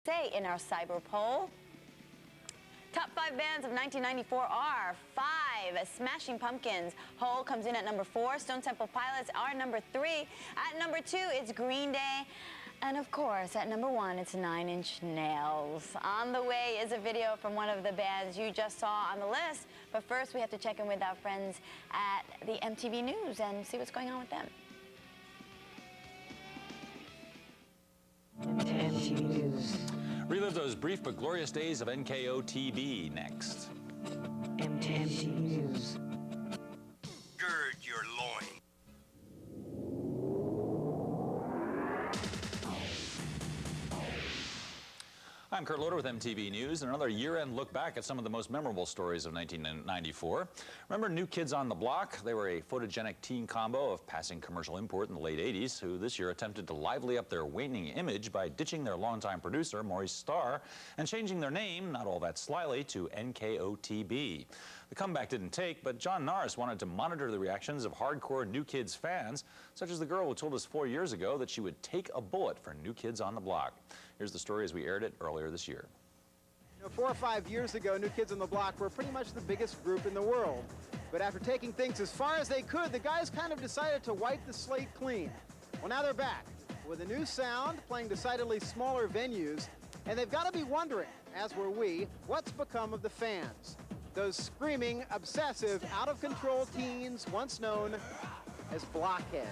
Say in our cyber poll. Top 5 bands of 1994 are 5. Smashing Pumpkins. Hole comes in at number 4. Stone Temple Pilots are number 3. At number 2, it's Green Day. And of course, at number 1, it's Nine Inch Nails. On the way is a video from one of the bands you just saw on the list. But first, we have to check in with our friends at the MTV News and see what's going on with them. MTV News. Relive those brief but glorious days of NKO-TV next. MTV News. Gird your loins. I'm Kurt Loder with MTV News, and another year-end look back at some of the most memorable stories of 1994. Remember New Kids on the Block? They were a photogenic teen combo of passing commercial import in the late 80s, who this year attempted to lively up their waning image by ditching their longtime producer, Maurice Starr, and changing their name, not all that slyly, to NKOTB. The comeback didn't take, but John Norris wanted to monitor the reactions of hardcore New Kids fans, such as the girl who told us 4 years ago that she would take a bullet for New Kids on the Block. Here's the story as we aired it earlier this year. 4 or 5 years ago, New Kids on the Block were pretty much the biggest group in the world. But after taking things as far as they could, the guys kind of decided to wipe the slate clean. Well, now they're back with a new sound, playing decidedly smaller venues, and they've got to be wondering, as were we, what's become of the fans. Those screaming, obsessive, out-of-control teens once known as blockheads.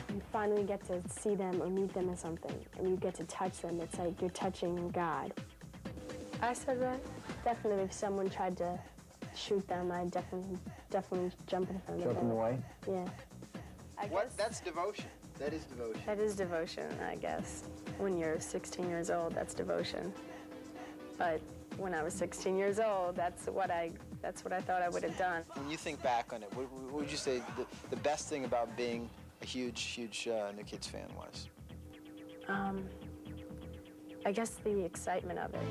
You finally get to see them or meet them in something, and you get to touch them. It's like you're touching God. I said that. Definitely, if someone tried to shoot them, I'd definitely jump in front of them. Jump in the way? Yeah. I guess That's devotion. That is devotion. that is devotion, I guess. When you're 16 years old, that's devotion. But when I was 16 years old, that's what I thought I would have done. When you think back on it, what would you say the best thing about being a huge New Kids fan was? I guess the excitement of it.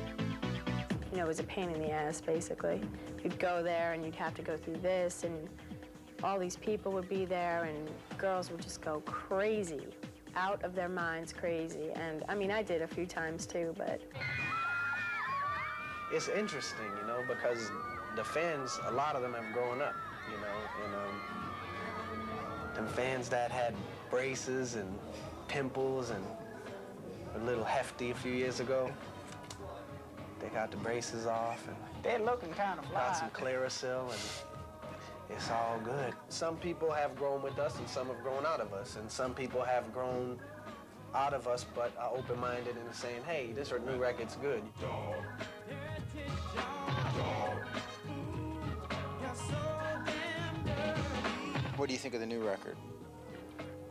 You know, it was a pain in the ass, basically. You'd go there and you'd have to go through this, and all these people would be there, and girls would just go crazy, out of their minds crazy. And I mean, I did a few times too, but. It's interesting, you know, because the fans, a lot of them have grown up, you know, and them fans that had braces and pimples and were a little hefty a few years ago, they got the braces off and they're looking kind of fly. got some Clearasil, and it's all good. Some people have grown with us and some have grown out of us, and some people have grown out of us but are open-minded and saying, hey, this new record's good. What do you think of the new record?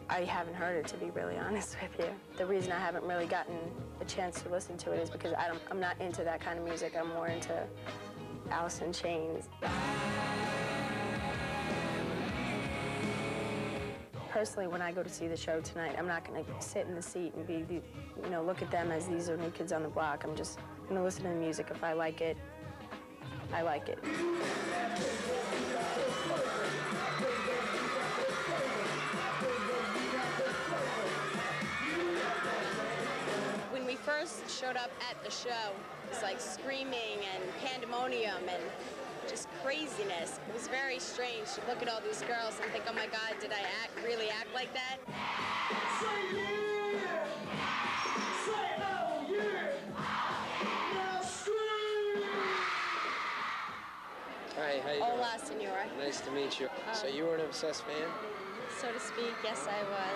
I haven't heard it, to be really honest with you. The reason I haven't really gotten a chance to listen to it is because I'm not into that kind of music. I'm more into Alice in Chains. Personally, when I go to see the show tonight, I'm not going to sit in the seat and look at them as these are New Kids on the Block. I'm just going to listen to the music. If I like it, I like it. When we first showed up at the show, it was like screaming and pandemonium and just craziness. It was very strange to look at all these girls and think, oh my God, did I really act like that? Say yeah! Say oh yeah! Now scream! Hi, how you doing? Hola, senora. Nice to meet you. So you were an Obsessed fan? So to speak, yes, I was.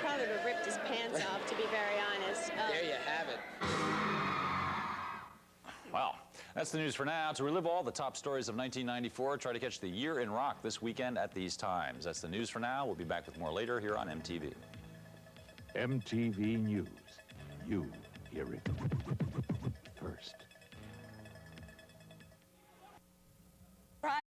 Probably would have ripped his pants off, to be very honest. There you have it. Well, that's the news for now. To relive all the top stories of 1994, try to catch the year in rock this weekend at these times. That's the news for now. We'll be back with more later here on MTV. MTV News. You hear it first.